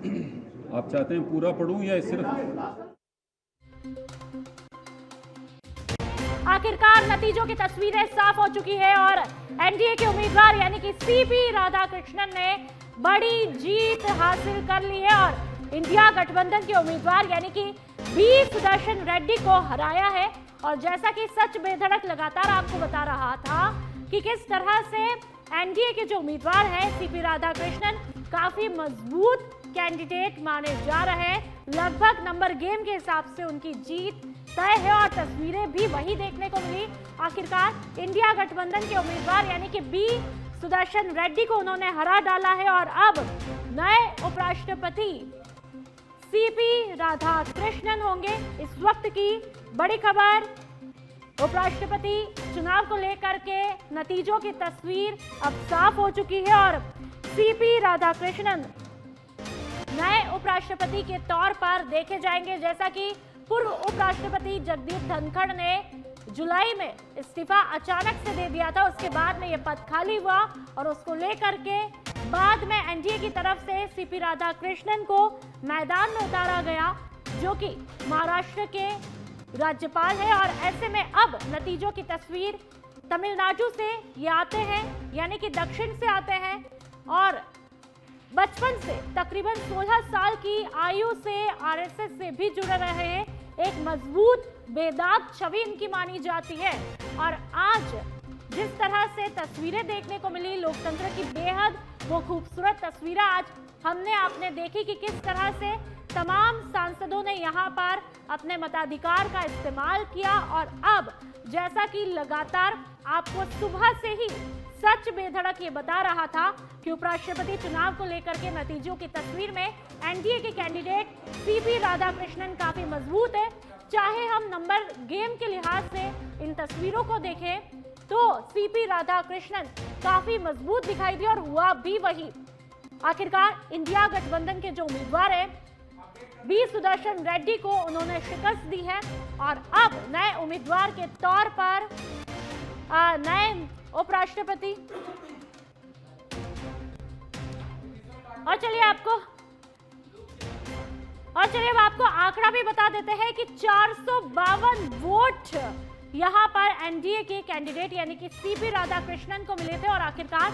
आप चाहते हैं पूरा पढ़ूं या सिर्फ? आखिरकार नतीजों की तस्वीरें साफ हो चुकी है और एनडीए के उम्मीदवार यानी कि सीपी राधाकृष्णन ने बड़ी जीत हासिल कर ली है और इंडिया गठबंधन के उम्मीदवार यानी कि बी सुदर्शन रेड्डी को हराया है। और जैसा कि सच बेधड़क लगातार आपको बता रहा था कि किस तरह से एनडीए के जो उम्मीदवार हैं सीपी राधाकृष्णन काफी मजबूत कैंडिडेट माने जा रहे हैं। लगभग नंबर गेम के हिसाब से उनकी जीत तय है और तस्वीरें भी वही देखने को मिली। आखिरकार इंडिया गठबंधन के उम्मीदवार यानी कि बी सुदर्शन रेड्डी को उन्होंने हरा डाला है और अब नए उपराष्ट्रपति सीपी राधाकृष्णन होंगे। इस वक्त की बड़ी खबर, उपराष्ट्रपति चुनाव को लेकर के नतीजों की तस्वीर अब साफ हो चुकी है और सीपी राधाकृष्णन नए उपराष्ट्रपति के तौर पर देखे जाएंगे। जैसा कि पूर्व उपराष्ट्रपति जगदीप धनखड़ ने जुलाई में इस्तीफा अचानक से दे दिया था, उसके बाद में यह पद खाली हुआ और उसको लेकर के बाद में एनडीए की तरफ से सीपी राधाकृष्णन को मैदान में उतारा गया, जो कि महाराष्ट्र के राज्यपाल है। और ऐसे में अब नतीजों की तस्वीर तमिलनाडु से ये आते हैं यानी कि दक्षिण से आते हैं और बचपन से तकरीबन 16 साल की आयु से आरएसएस से भी जुड़े रहे हैं। एक मजबूत बेदाग छवि इनकी मानी जाती है और आज जिस तरह से तस्वीरें देखने को मिली लोकतंत्र की बेहद वो खूबसूरत तस्वीरें आज हमने आपने देखी कि किस तरह से तमाम सांसदों ने यहाँ पर अपने मताधिकार का इस्तेमाल किया। और अब जैसा कि लगातार आपको सुबह से ही सच बेधड़क ये बता रहा था कि उपराष्ट्रपति चुनाव को लेकर के नतीजों की तस्वीर में एनडीए के कैंडिडेट सीपी राधाकृष्णन काफी मजबूत है। चाहे हम नंबर गेम के लिहाज से इन तस्वीरों को देखें तो सीपी राधाकृष्णन काफी मजबूत दिखाई दी और हुआ भी वही। आखिरकार इंडिया गठबंधन के जो उम्मीदवार है बी सुदर्शन रेड्डी को उन्होंने शिकस्त दी है और अब नए उम्मीदवार के तौर पर नए उपराष्ट्रपति। और चलिए अब आपको आंकड़ा भी बता देते हैं कि 452 वोट यहां पर एनडीए के कैंडिडेट यानी कि सीपी राधाकृष्णन को मिले थे। और आखिरकार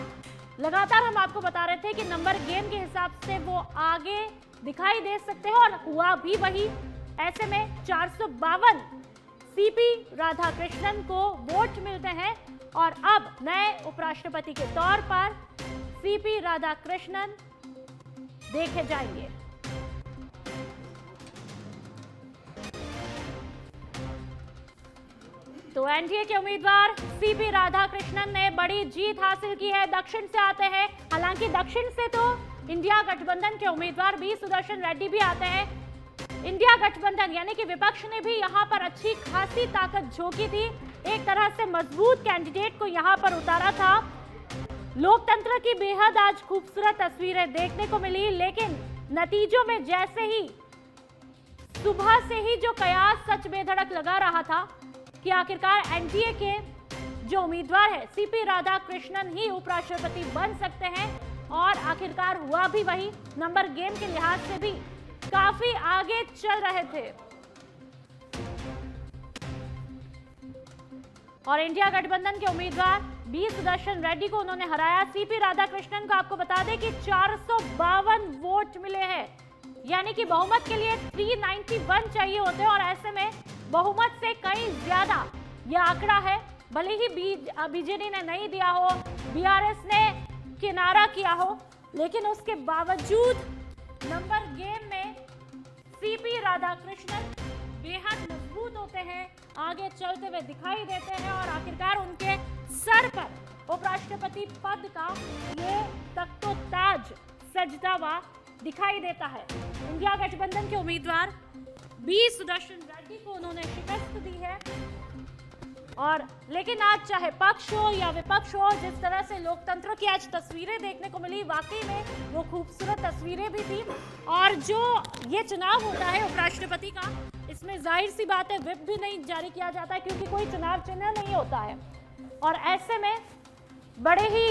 लगातार हम आपको बता रहे थे कि नंबर गेम के हिसाब से वो आगे दिखाई दे सकते हैं और हुआ भी वही। ऐसे में 452 सीपी राधाकृष्णन को वोट मिलते हैं और अब नए उपराष्ट्रपति के तौर पर सीपी राधाकृष्णन देखे जाएंगे। तो एनडीए के उम्मीदवार सीपी राधाकृष्णन ने बड़ी जीत हासिल की है। दक्षिण से आते हैं, हालांकि दक्षिण से तो इंडिया गठबंधन के उम्मीदवार बी सुदर्शन रेड्डी भी आते हैं। इंडिया गठबंधन यानी कि विपक्ष ने भी यहां पर अच्छी खासी ताकत झोंकी थी, एक तरह से मजबूत कैंडिडेट को यहां पर उतारा था। लोकतंत्र की बेहद आज खूबसूरत तस्वीरें देखने को मिली, लेकिन नतीजों में जैसे ही सुबह से ही जो कयास सच बेधड़क लगा रहा था कि आखिरकार एनडीए के जो उम्मीदवार है सीपी राधाकृष्णन ही उपराष्ट्रपति बन सकते हैं और आखिरकार हुआ भी वही। नंबर गेम के लिहाज से भी काफी आगे चल रहे थे और इंडिया गठबंधन के उम्मीदवार बी सुदर्शन रेड्डी को उन्होंने हराया। सीपी राधाकृष्णन को आपको बता दें कि 452 वोट मिले हैं, यानी कि बहुमत के लिए 391 चाहिए होते हैं और ऐसे में बहुमत से कहीं ज्यादा यह आंकड़ा है। भले ही बीजेडी ने नहीं दिया हो, बीआरएस ने किनारा किया हो, लेकिन उसके बावजूद नंबर गेम में सीपी राधाकृष्णन बेहद मजबूत होते हैं, आगे चलते हुए दिखाई देते हैं और आखिरकार उनके सर पर उपराष्ट्रपति पद का ये तख्तो ताज सजता हुआ दिखाई देता है। इंडिया गठबंधन के उम्मीदवार बी सुदर्शन रेड्डी को उन्होंने शिकस्त दी है और लेकिन आज चाहे पक्ष हो या विपक्ष हो, जिस तरह से लोकतंत्र की आज तस्वीरें देखने को मिली, वाकई में वो खूबसूरत तस्वीरें भी थी। और जो ये चुनाव होता है उपराष्ट्रपति का, इसमें जाहिर सी बात है व्हिप भी नहीं जारी किया जाता है क्योंकि कोई चुनाव चिन्ह नहीं होता है और ऐसे में बड़े ही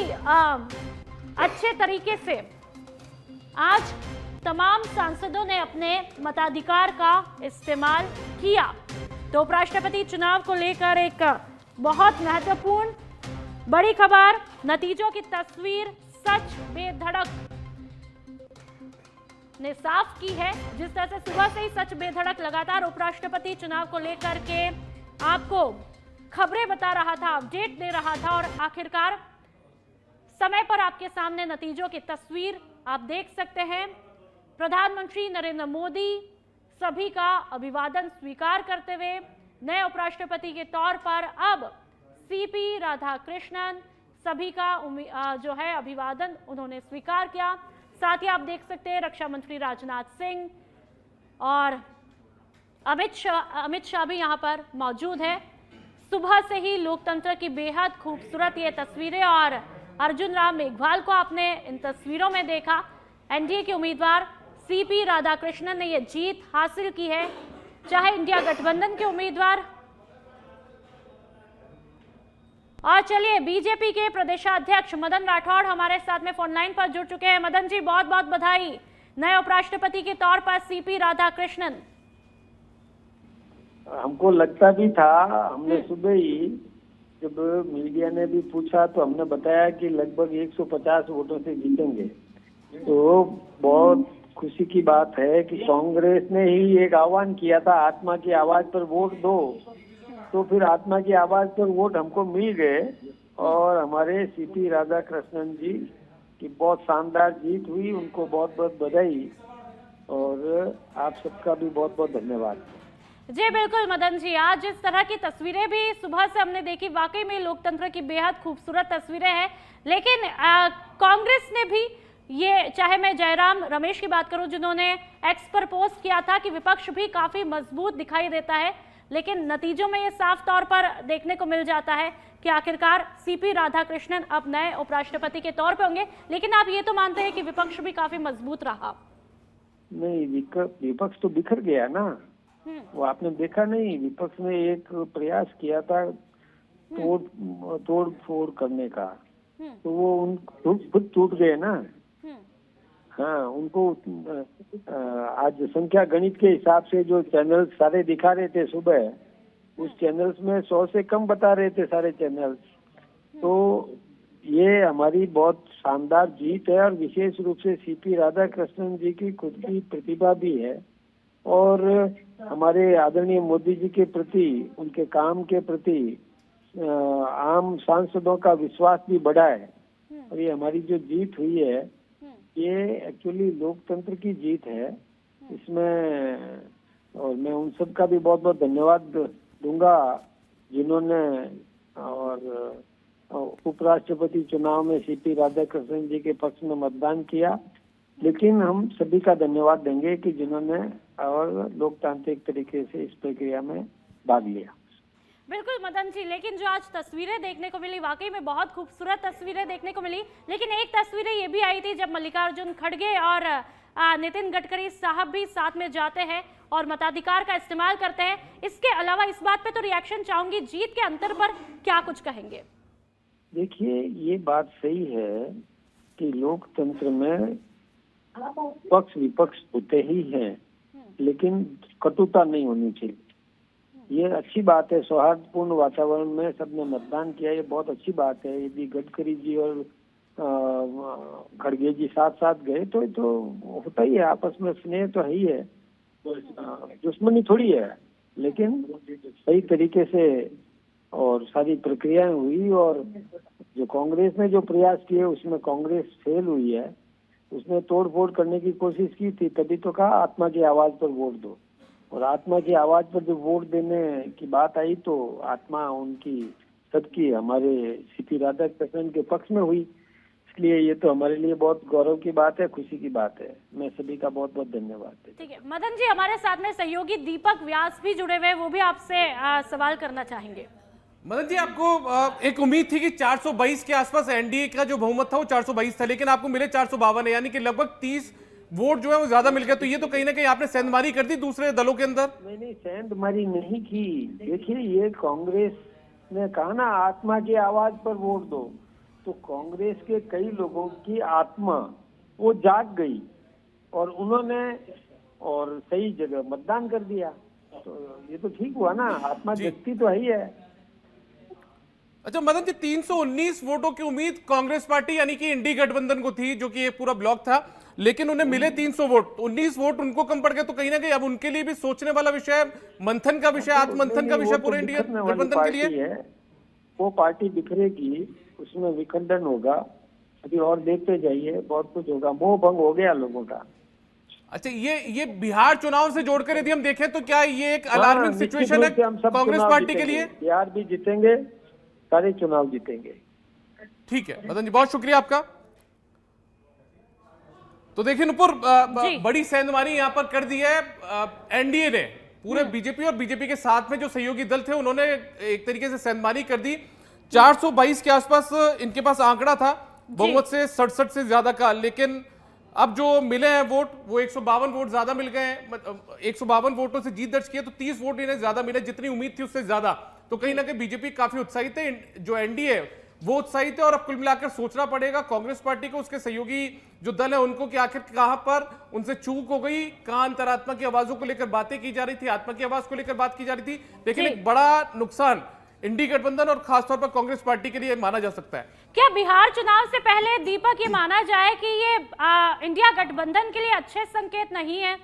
अच्छे तरीके से आज तमाम सांसदों ने अपने मताधिकार का इस्तेमाल किया। तो उपराष्ट्रपति चुनाव को लेकर एक बहुत महत्वपूर्ण बड़ी खबर, नतीजों की तस्वीर सच बेधड़क ने साफ की है। जिस तरह से सुबह से ही सच बेधड़क लगातार उपराष्ट्रपति चुनाव को लेकर के आपको खबरें बता रहा था, अपडेट दे रहा था और आखिरकार समय पर आपके सामने नतीजों की तस्वीर आप देख सकते हैं। प्रधानमंत्री नरेंद्र मोदी सभी का अभिवादन स्वीकार करते हुए नए उपराष्ट्रपति के तौर पर अब सीपी राधाकृष्णन सभी का जो है अभिवादन उन्होंने स्वीकार किया। साथ ही आप देख सकते हैं रक्षा मंत्री राजनाथ सिंह और अमित शाह भी यहां पर मौजूद है। सुबह से ही लोकतंत्र की बेहद खूबसूरत ये तस्वीरें और अर्जुन राम मेघवाल को आपने इन तस्वीरों में देखा। एनडीए के उम्मीदवार सीपी राधाकृष्णन ने ये जीत हासिल की है। चाहे इंडिया गठबंधन के उम्मीदवार और चलिए बीजेपी के प्रदेशाध्यक्ष मदन राठौड़ हमारे साथ में फोन लाइन पर जुड़ चुके हैं। मदन जी बहुत बहुत बधाई नए उपराष्ट्रपति के तौर पर सीपी राधाकृष्णन। हमको लगता भी था, हमने सुबह ही जब मीडिया ने भी पूछा तो हमने बताया कि लगभग 150 वोटों से जीतेंगे। तो बहुत खुशी की बात है कि कांग्रेस ने ही एक आह्वान किया था, आत्मा की आवाज पर वोट दो, तो फिर आत्मा की आवाज पर वोट हमको मिल गए और हमारे सीपी राधाकृष्णन जी की बहुत शानदार जीत हुई। उनको बहुत बहुत बधाई और आप सबका भी बहुत बहुत धन्यवाद। जी बिल्कुल मदन जी, आज जिस तरह की तस्वीरें भी सुबह से हमने देखी वाकई में लोकतंत्र की बेहद खूबसूरत तस्वीरें हैं। लेकिन कांग्रेस ने भी ये, चाहे मैं जयराम रमेश की बात करूं जिन्होंने एक्स पर पोस्ट किया था कि विपक्ष भी काफी मजबूत दिखाई देता है, लेकिन नतीजों में ये साफ तौर पर देखने को मिल जाता है कि आखिरकार सीपी राधाकृष्णन अब नए उपराष्ट्रपति के तौर पे होंगे। लेकिन आप ये तो मानते हैं कि विपक्ष भी काफी मजबूत रहा? नहीं, विपक्ष तो बिखर गया ना। वो आपने देखा नहीं, विपक्ष ने एक प्रयास किया था तोड़ फोड़ करने का, तो वो खुद टूट गए ना। हाँ, उनको आज संख्या गणित के हिसाब से जो चैनल सारे दिखा रहे थे सुबह, उस चैनल्स में 100 से कम बता रहे थे सारे चैनल्स। तो ये हमारी बहुत शानदार जीत है और विशेष रूप से सीपी राधाकृष्णन जी की खुद की प्रतिभा भी है और हमारे आदरणीय मोदी जी के प्रति, उनके काम के प्रति आम सांसदों का विश्वास भी बढ़ा है। और ये हमारी जो जीत हुई है ये एक्चुअली लोकतंत्र की जीत है इसमें, और मैं उन सब का भी बहुत बहुत धन्यवाद दूंगा जिन्होंने और उपराष्ट्रपति चुनाव में सीपी राधाकृष्णन जी के पक्ष में मतदान किया। लेकिन हम सभी का धन्यवाद देंगे कि जिन्होंने और लोकतांत्रिक तरीके से इस प्रक्रिया में भाग लिया। बिल्कुल मदन जी, लेकिन जो आज तस्वीरें देखने को मिली वाकई में बहुत खूबसूरत तस्वीरें देखने को मिली। लेकिन एक तस्वीरें ये भी आई थी जब मल्लिकार्जुन खड़गे और नितिन गडकरी साहब भी साथ में जाते हैं और मताधिकार का इस्तेमाल करते हैं। इसके अलावा इस बात पे तो रिएक्शन चाहूंगी, जीत के अंतर पर क्या कुछ कहेंगे? देखिए, ये बात सही है कि लोकतंत्र में पक्ष विपक्ष होते ही हैं, लेकिन कटुता नहीं होनी चाहिए। ये अच्छी बात है, सौहार्दपूर्ण वातावरण में सबने मतदान किया, ये बहुत अच्छी बात है। यदि गडकरी जी और खड़गे जी साथ साथ गए तो होता ही है, आपस में स्नेह तो है ही है, दुश्मनी थोड़ी है। लेकिन सही तरीके से और सारी प्रक्रियाएं हुई और जो कांग्रेस ने जो प्रयास किए उसमें कांग्रेस फेल हुई है। उसने तोड़ फोड़ करने की कोशिश की थी, तभी तो कहा आत्मा की आवाज पर वोट दो। और आत्मा की आवाज पर जब वोट देने की बात आई तो आत्मा उनकी सबकी हमारे सीपी राधाकृष्णन के पक्ष में हुई। इसलिए ये तो हमारे लिए बहुत गौरव की बात है, खुशी की बात है। मैं सभी का बहुत बहुत धन्यवाद देता हूं। ठीक है मदन जी, हमारे साथ में सहयोगी दीपक व्यास भी जुड़े हुए, वो भी आपसे सवाल करना चाहेंगे। मदन जी, आपको एक उम्मीद थी कि 422 के आसपास एनडीए का जो बहुमत था वो 422 था, लेकिन आपको मिले 452, यानी कि लगभग 30 वोट जो है वो ज्यादा मिल गया। तो ये तो कहीं ना कहीं आपने सेंधमारी कर दी दूसरे दलों के अंदर। नहीं, सेंधमारी नहीं की। देखिए, ये कांग्रेस ने कहा ना आत्मा की आवाज पर वोट दो, तो कांग्रेस के कई लोगों की आत्मा वो जाग गई और उन्होंने और सही जगह मतदान कर दिया, तो ये तो ठीक हुआ ना, आत्मा जगती तो है ही है। अच्छा मदन जी, 319 वोटों की उम्मीद कांग्रेस पार्टी यानी कि इंडी गठबंधन को थी, जो कि ये पूरा ब्लॉक था, लेकिन उन्हें मिले 300 वोट, 19 वोट उनको कम पड़ गए। तो कहीं ना कहीं अब उनके लिए भी सोचने वाला विषय, मंथन का विषय, आत्ममंथन का विषय पूरे इंडिया गठबंधन के लिए है। वो पार्टी बिखरेगी, उसमें विखंडन होगा, अभी और देखते जाइए, बहुत कुछ होगा, मोह भंग हो गया लोगों का। अच्छा, ये बिहार चुनाव से जोड़कर यदि हम देखें तो क्या ये एक अलार्मिंग सिचुएशन है कांग्रेस पार्टी के लिए? बिहार भी जीतेंगे, सारे चुनाव जीतेंगे। ठीक है मदन जी, बहुत शुक्रिया आपका। तो देखिए नुपुर, बड़ी सेंधमारी यहां पर कर दी है एनडीए ने। पूरे बीजेपी और बीजेपी के साथ में जो सहयोगी दल थे उन्होंने एक तरीके से सेंधमारी कर दी। 422 के आसपास इनके पास आंकड़ा था, बहुमत से 67 से ज्यादा का, लेकिन अब जो मिले हैं वोट वो 152 वोट ज्यादा मिल गए हैं। 152 वोटों से जीत दर्ज की है, तो 30 वोट इन्हें ज्यादा मिले, जितनी उम्मीद थी उससे ज्यादा। तो कहीं ना कहीं बीजेपी काफी उत्साहित है, जो एनडीए वो उत्साहित है। और अब कुल मिलाकर सोचना पड़ेगा कांग्रेस पार्टी को, उसके सहयोगी जो दल है उनको, कि आखिर कहां पर उनसे चूक हो गई, कहां अंतरात्मा की आवाजों को लेकर बातें की जा रही थी, आत्मा की आवाज को लेकर बात की जा रही थी। लेकिन एक बड़ा नुकसान इंडी गठबंधन और खासतौर पर कांग्रेस पार्टी के लिए माना जा सकता है। क्या बिहार चुनाव से पहले दीपक ये माना जाए कि ये इंडिया गठबंधन के लिए अच्छे संकेत नहीं है?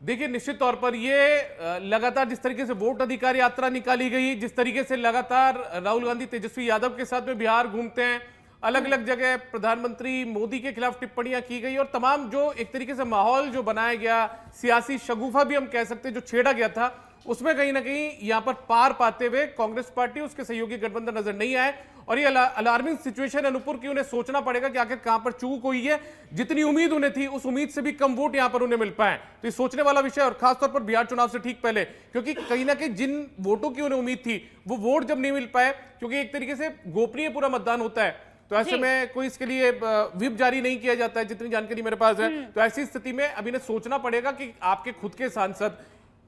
देखिए निश्चित तौर पर ये लगातार जिस तरीके से वोट अधिकार यात्रा निकाली गई, जिस तरीके से लगातार राहुल गांधी तेजस्वी यादव के साथ में बिहार घूमते हैं, अलग अलग जगह प्रधानमंत्री मोदी के खिलाफ टिप्पणियां की गई, और तमाम जो एक तरीके से माहौल जो बनाया गया, सियासी शगुफा भी हम कह सकते हैं जो छेड़ा गया था, उसमें कहीं ना कहीं यहां पर पार पाते हुए कांग्रेस पार्टी उसके सहयोगी गठबंधन नजर नहीं आए। और ये अलार्मिंग सिचुएशन अनुपुर की, उन्हें सोचना पड़ेगा कि आखिर कहां पर चूक हुई है। जितनी उम्मीद उन्हें थी उस उम्मीद से भी कम वोट यहां पर उन्हें मिल पाए, तो ये सोचने वाला विषय। और खासतौर पर बिहार चुनाव से ठीक पहले, क्योंकि कहीं ना कहीं जिन वोटों की उन्हें उम्मीद थी वो वोट जब नहीं मिल पाए, क्योंकि एक तरीके से गोपनीय पूरा मतदान होता है, तो ऐसे में कोई इसके लिए व्हिप जारी नहीं किया जाता है, जितनी जानकारी मेरे पास है। तो ऐसी स्थिति में अभी इन्हें सोचना पड़ेगा कि आपके खुद के सांसद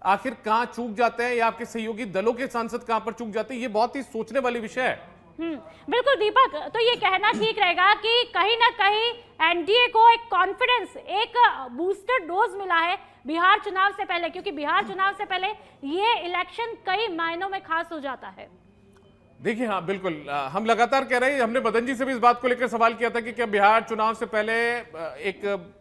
आखिर कहां चूक जाते हैं, या आपके सहयोगी दलों के सांसद कहां पर चूक जाते हैं। ये बहुत ही सोचने वाली विषय है। बिल्कुल दीपक, तो ये कहना ठीक रहेगा कि कहीं ना कहीं एनडीए को एक कॉन्फिडेंस, एक बूस्टर डोज मिला है बिहार चुनाव से पहले, क्योंकि बिहार चुनाव से पहले ये इलेक्शन कई मायनों में खास हो जाता है। देखिए हाँ बिल्कुल, हम लगातार कह रहे हैं, हमने मदन जी से भी इस बात को लेकर सवाल किया था कि क्या बिहार चुनाव से पहले एक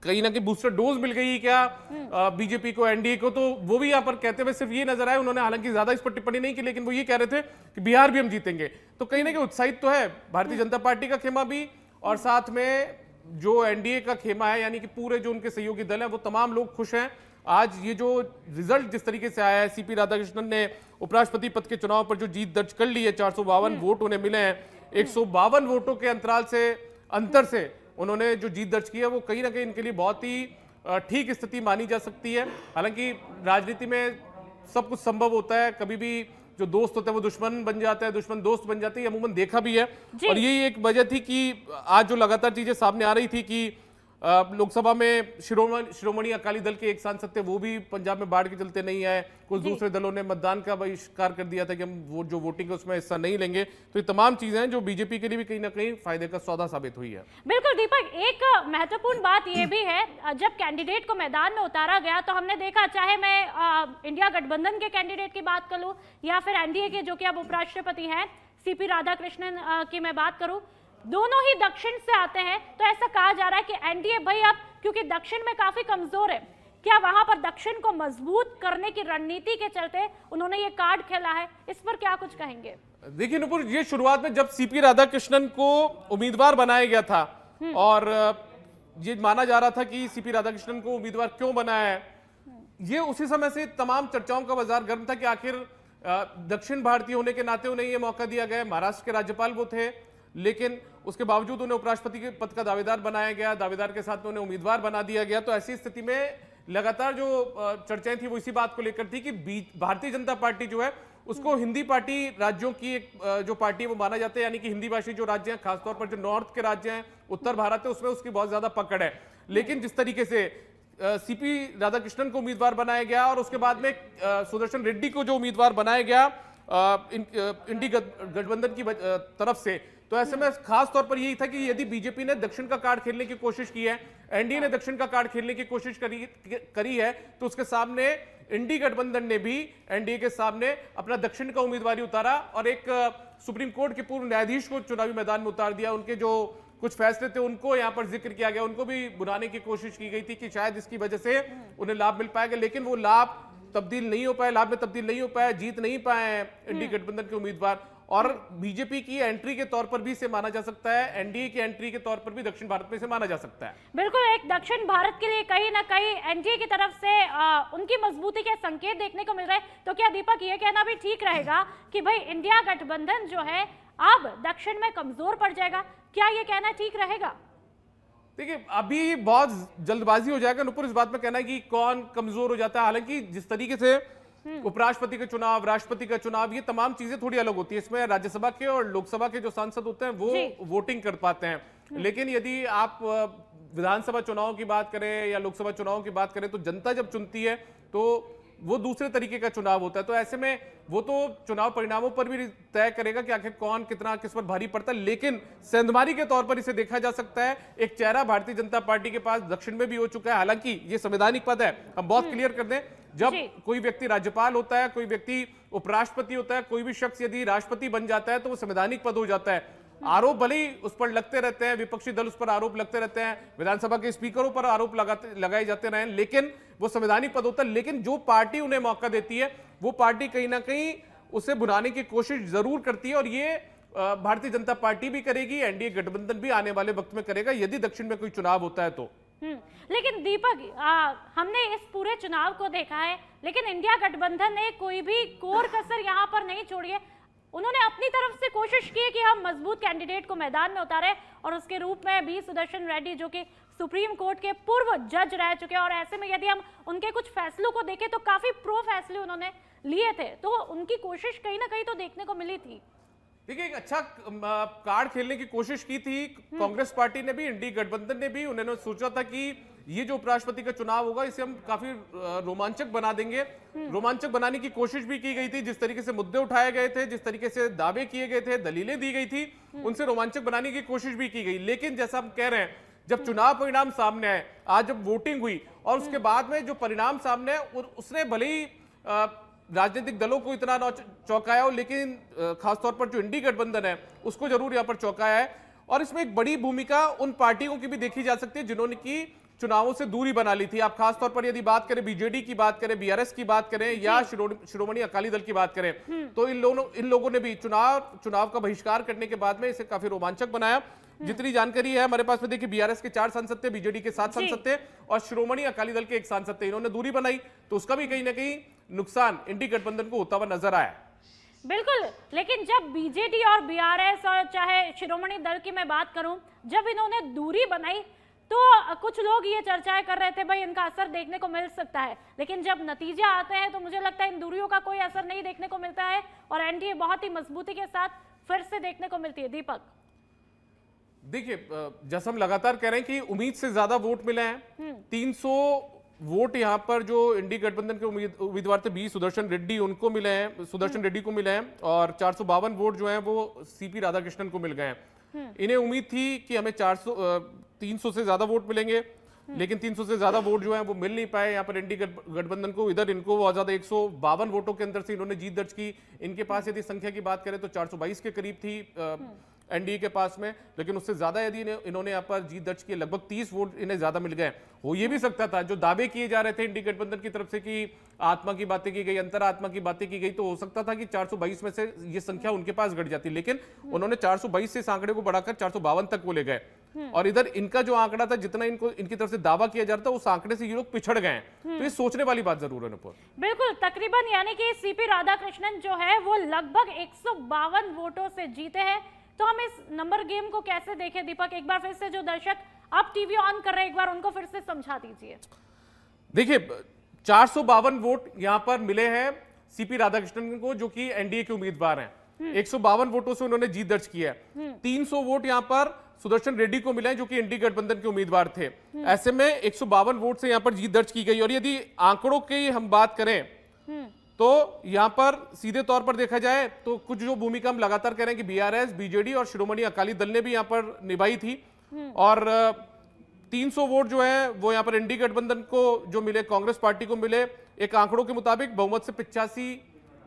कहीं ना कहीं बूस्टर डोज मिल गई क्या बीजेपी को, एनडीए को, तो वो भी यहाँ पर कहते हुए सिर्फ ये नजर आए, उन्होंने हालांकि ज्यादा इस पर टिप्पणी नहीं की, लेकिन वो ये कह रहे थे कि बिहार भी हम जीतेंगे। तो कहीं ना कहीं उत्साहित तो है भारतीय जनता पार्टी का खेमा भी, और साथ में जो एनडीए का खेमा है, यानी कि पूरे जो उनके सहयोगी दल है वो तमाम लोग खुश हैं। आज ये जो रिजल्ट जिस तरीके से आया है, सीपी राधाकृष्णन ने उपराष्ट्रपति पद के चुनाव पर जो जीत दर्ज कर ली है, 452 वोट उन्हें मिले हैं, 152 वोटों के अंतर से उन्होंने जो जीत दर्ज की है, वो कहीं ना कहीं इनके लिए बहुत ही ठीक स्थिति मानी जा सकती है। हालांकि राजनीति में सब कुछ संभव होता है, कभी भी जो दोस्त होता है वो दुश्मन बन जाता है, दुश्मन दोस्त बन जाते हैं, अमूमन देखा भी है। और यही एक वजह थी कि आज जो लगातार चीजें सामने आ रही थी कि लोकसभा में शिरोमणि अकाली दल के एक सांसद थे, वो भी पंजाब में बाढ़ के चलते नहीं आए, कुछ दूसरे दलों ने मतदान का बहिष्कार कर दिया था कि हम वो जो वोटिंग है उसमें हिस्सा नहीं लेंगे। तो ये तमाम चीजें हैं जो बीजेपी के लिए भी कहीं ना कहीं फायदे का सौदा साबित हुई है। बिल्कुल दीपक, एक महत्वपूर्ण बात यह भी है, जब कैंडिडेट को मैदान में उतारा गया तो हमने देखा, चाहे मैं इंडिया गठबंधन के कैंडिडेट की बात करूं या फिर एनडीए के जो कि अब उपराष्ट्रपति हैं सीपी राधाकृष्णन की मैं बात करूं, दोनों ही दक्षिण से आते हैं। तो ऐसा कहा जा रहा है कि एनडीए भाई अब क्योंकि दक्षिण में काफी कमजोर है, क्या वहां पर दक्षिण को मजबूत करने की रणनीति के चलते उन्होंने ये कार्ड खेला है? इस पर क्या कुछ कहेंगे? देखिए नुपुर, ये शुरुआत में जब सीपी राधाकृष्णन को उम्मीदवार बनाया गया था और ये माना जा रहा था कि सीपी राधाकृष्णन को उम्मीदवार क्यों बनाया है, ये उसी समय से तमाम चर्चाओं का बाजार गर्म था कि आखिर दक्षिण भारतीय होने के नाते उन्हें यह मौका दिया गया। महाराष्ट्र के राज्यपाल वो थे, लेकिन उसके बावजूद उन्हें उपराष्ट्रपति के पद का दावेदार बनाया गया, दावेदार के साथ उन्हें उम्मीदवार बना दिया गया। तो ऐसी स्थिति में लगातार जो चर्चाएं थी वो इसी बात को लेकर थी कि भारतीय जनता पार्टी जो है उसको हिंदी पार्टी राज्यों की एक जो पार्टी है वो माना जाता है, यानी कि हिंदी भाषी जो राज्य हैं, खासतौर पर जो नॉर्थ के राज्य हैं, उत्तर भारत है, उसमें उसकी बहुत ज्यादा पकड़ है। लेकिन जिस तरीके से सीपी राधाकृष्णन को उम्मीदवार बनाया गया और उसके बाद में सुदर्शन रेड्डी को जो उम्मीदवार बनाया गया इंडी गठबंधन की तरफ से, तो ऐसे में खास तौर पर यही था कि यदि बीजेपी ने दक्षिण का कार्ड खेलने की कोशिश की है, एनडीए ने दक्षिण का कार्ड खेलने की कोशिश करी है, तो उसके सामने इंडी गठबंधन ने भी एनडीए के सामने अपना दक्षिण का उम्मीदवार उतारा और एक सुप्रीम कोर्ट के पूर्व न्यायाधीश को चुनावी मैदान में उतार दिया। उनके जो कुछ फैसले थे उनको यहां पर जिक्र किया गया, उनको भी बुलाने की कोशिश की गई थी कि शायद इसकी वजह से उन्हें लाभ मिल पाएगा, लेकिन वो लाभ तब्दील नहीं हो पाए, लाभ में तब्दील नहीं हो पाया, जीत नहीं पाए हैं इंडी गठबंधन के उम्मीदवार। और बीजेपी की एंट्री के तौर पर भी इसे माना जा सकता है, एनडीए की एंट्री के तौर पर भी दक्षिण भारत में इसे माना जा सकता है। बिल्कुल, एक दक्षिण भारत के लिए कहीं ना कहीं एनडीए की तरफ से उनकी मजबूती के संकेत देखने को मिल रहे हैं। तो क्या दीपक ये कहना भी ठीक रहेगा कि भाई इंडिया गठबंधन जो है अब दक्षिण में कमजोर पड़ जाएगा? क्या ये कहना ठीक रहेगा? देखिए, अभी बहुत जल्दबाजी हो जाएगा नुपुर इस बात में कहना है कि कौन कमजोर हो जाता है। हालांकि जिस तरीके से उपराष्ट्रपति का चुनाव, राष्ट्रपति का चुनाव, ये तमाम चीजें थोड़ी अलग होती है। इसमें राज्यसभा के और लोकसभा के जो सांसद होते हैं वो वोटिंग कर पाते हैं, लेकिन यदि आप विधानसभा चुनाव की बात करें या लोकसभा चुनाव की बात करें तो जनता जब चुनती है तो वो दूसरे तरीके का चुनाव होता है। तो ऐसे में वो तो चुनाव परिणामों पर भी तय करेगा कि आखिर कौन कितना किस पर भारी पड़ता है, लेकिन सेंधमारी के तौर पर इसे देखा जा सकता है। एक चेहरा भारतीय जनता पार्टी के पास दक्षिण में भी हो चुका है। हालांकि ये संवैधानिक पद है, हम बहुत क्लियर कर दें, जब कोई व्यक्ति राज्यपाल होता है, कोई व्यक्ति उपराष्ट्रपति होता है, कोई भी शख्स यदि राष्ट्रपति बन जाता है तो वो संवैधानिक पद हो जाता है। आरोप भले ही उस पर लगते रहते हैं, विपक्षी दल उस पर आरोप लगते रहते हैं, विधानसभा के स्पीकरों पर आरोप लगाए जाते रहे, लेकिन वो संवैधानिक पद होता है। लेकिन जो पार्टी उन्हें मौका देती है वो पार्टी कहीं ना कहीं उसे बुलाने की कोशिश जरूर करती है, और ये भारतीय जनता पार्टी भी करेगी, एनडीए गठबंधन भी आने वाले वक्त में करेगा यदि दक्षिण में कोई चुनाव होता है तो। लेकिन दीपक, हमने इस पूरे चुनाव को देखा है, लेकिन इंडिया गठबंधन ने कोई भी कोर कसर यहाँ पर नहीं छोड़ी है। उन्होंने अपनी तरफ से कोशिश की है कि हम मजबूत कैंडिडेट को मैदान में उतारें, और उसके रूप में बी सुदर्शन रेड्डी जो कि सुप्रीम कोर्ट के पूर्व जज रह चुके हैं, और ऐसे में यदि हम उनके कुछ फैसलों को देखें तो काफी प्रो फैसले उन्होंने लिए थे, तो उनकी कोशिश कहीं ना कहीं तो देखने को मिली थी। देखिए, एक अच्छा कार्ड खेलने की कोशिश की थी कांग्रेस पार्टी ने भी, इंडी गठबंधन ने भी। उन्होंने सोचा था कि ये जो उपराष्ट्रपति का चुनाव होगा इसे हम काफी रोमांचक बना देंगे। रोमांचक बनाने की कोशिश भी की गई थी, जिस तरीके से मुद्दे उठाए गए थे, जिस तरीके से दावे किए गए थे, दलीलें दी गई थी, उनसे रोमांचक बनाने की कोशिश भी की गई। लेकिन जैसा हम कह रहे हैं, जब चुनाव परिणाम सामने आए, आज जब वोटिंग हुई और उसके बाद में जो परिणाम सामने आए, उसने भले ही राजनीतिक दलों को इतना न चौंकाया हो, लेकिन खासतौर पर जो इंडी गठबंधन है उसको जरूर यहाँ पर चौंकाया है। और इसमें एक बड़ी भूमिका उन पार्टियों की भी देखी जा सकती है जिन्होंने की चुनावों से दूरी बना ली थी। आप खासतौर पर यदि बात करें बीजेडी की बात करें, बीआरएस की बात करें या शिरोमणि अकाली दल की बात करें, तो इन लोगों ने भी चुनाव का बहिष्कार करने के बाद में इसे काफी रोमांचक बनाया। जितनी जानकारी है हमारे पास में, देखिए बीआरएस के 4 सांसद थे, बीजेडी के 7 सांसद थे और शिरोमणि अकाली दल के 1 सांसद थे। इन्होंने दूरी बनाई तो उसका भी कहीं ना कहीं नुकसान इंडी गठबंधन को होता हुआ नजर आया। बिल्कुल, लेकिन जब बीजेडी और बीआरएस और चाहे शिरोमणि दल की मैं बात करूं, जब इन्होंने दूरी बनाई तो कुछ लोग ये चर्चाएं कर रहे थे भाई इनका असर देखने को मिल सकता है, लेकिन जब नतीजे आते हैं तो मुझे लगता है इन दूरियों का कोई असर नहीं देखने को मिलता है और एनडीए बहुत ही मजबूती के साथ फिर से देखने को मिलती है। दीपक, देखिए, जैसा हम लगातार कह रहे हैं कि उम्मीद से ज्यादा वोट मिले हैं। 300 वोट यहाँ पर जो इंडी गठबंधन के उम्मीदवार थे बी सुदर्शन रेड्डी, उनको मिले हैं, सुदर्शन रेड्डी को मिले हैं, और 452 वोट जो हैं वो सीपी राधाकृष्णन को मिल गए हैं। इन्हें उम्मीद थी कि हमें 300 से ज्यादा वोट मिलेंगे, लेकिन 300 से ज्यादा वोट जो है वो मिल नहीं पाए यहाँ पर इंडी गठबंधन को। इधर इनको बहुत ज्यादा 152 वोटों के अंदर से इन्होंने जीत दर्ज की। इनके पास यदि संख्या की बात करें तो 422 के करीब थी एनडीए के पास में, लेकिन उससे ज्यादा यदि इन्होंने यहाँ पर जीत दर्ज की, लगभग 30 वोट इन्हें ज्यादा मिल गए। हो ये भी सकता था, जो दावे किए जा रहे थे इंडी गठबंधन की तरफ से कि आत्मा की बातें की गई, अंतरात्मा की बातें की गई, तो हो सकता था कि 422 में से ये संख्या उनके पास घट जाती, लेकिन उन्होंने 422 से इस आंकड़े को बढ़ाकर 452 तक वो ले गए। और इधर इनका जो आंकड़ा था, जितना इनकी तरफ से दावा किया जा रहा था, उस आंकड़े से ये लोग पिछड़ गए हैं। तो ये सोचने वाली बात जरूर है। बिल्कुल, तकरीबन यानी कि सीपी राधाकृष्णन जो है वो लगभग 152 वोटों से जीते हैं। तो हम इस नंबर गेम को कैसे देखें दीपक? एक बार फिर से जो दर्शक अब टीवी ऑन कर रहे हैं, एक बार उनको फिर से समझा दीजिए। देखिए, 452 वोट यहां पर मिले हैं सीपी राधाकृष्णन को, जो कि एनडीए के उम्मीदवार हैं। 152 वोटों से उन्होंने जीत दर्ज की है। 300 वोट यहां पर सुदर्शन रेड्डी को मिले हैं, जो कि इंडी गठबंधन के उम्मीदवार थे। ऐसे में 152 वोट से यहां पर जीत दर्ज की गई। और यदि आंकड़ों की हम बात करें तो यहां पर सीधे तौर पर देखा जाए तो कुछ जो भूमिका हम लगातार कह रहे हैं कि बीआरएस, बीजेडी और शिरोमणि अकाली दल ने भी यहां पर निभाई थी, और 300 वोट जो है वो यहां पर एनडीए गठबंधन को जो मिले, कांग्रेस पार्टी को मिले। एक आंकड़ों के मुताबिक बहुमत से 85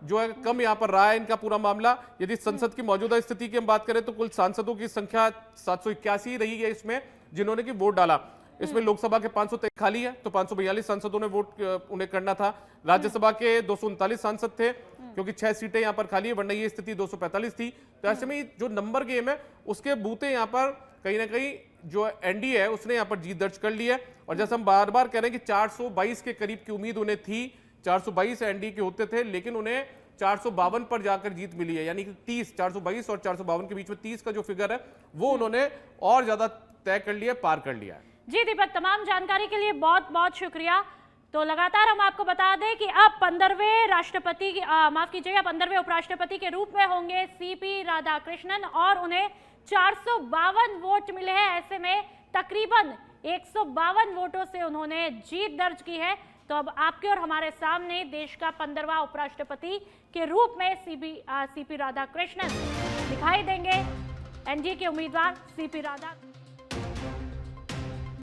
जो है कम यहां पर रहा है इनका पूरा मामला। यदि संसद की मौजूदा स्थिति की हम बात करें तो कुल सांसदों की संख्या 781 रही है इसमें, जिन्होंने की वोट डाला। इसमें लोकसभा के 523 खाली है, तो 542 सांसदों ने वोट उन्हें करना था। राज्यसभा के 239 सांसद थे, क्योंकि 6 सीटें यहां पर खाली है, वरना ये स्थिति 245 थी। तो ऐसे में जो नंबर गेम है उसके बूते यहां पर कहीं ना कहीं जो एनडीए है उसने यहां पर जीत दर्ज कर ली है। और जैसे हम बार बार कह रहे हैं कि 422 के करीब की उम्मीद उन्हें थी, 422 एनडीए के होते थे, लेकिन उन्हें 452 पर जाकर जीत मिली है। यानी कि 30, 422 और 452 के बीच में 30 का जो फिगर है वो उन्होंने और ज्यादा तय कर लिया, पार कर लिया है। जी दीपक, तमाम जानकारी के लिए बहुत बहुत शुक्रिया। तो लगातार हम आपको बता दें कि अब 15वें राष्ट्रपति, माफ कीजिएगा, 15वें उपराष्ट्रपति के रूप में होंगे सीपी राधाकृष्णन, और उन्हें 452 वोट मिले हैं। ऐसे में तकरीबन 152 वोटों से उन्होंने जीत दर्ज की है। तो अब आपके और हमारे सामने देश का 15वां उपराष्ट्रपति के रूप में सीपी राधाकृष्णन दिखाई देंगे। एनडीए के उम्मीदवार सीपी राधा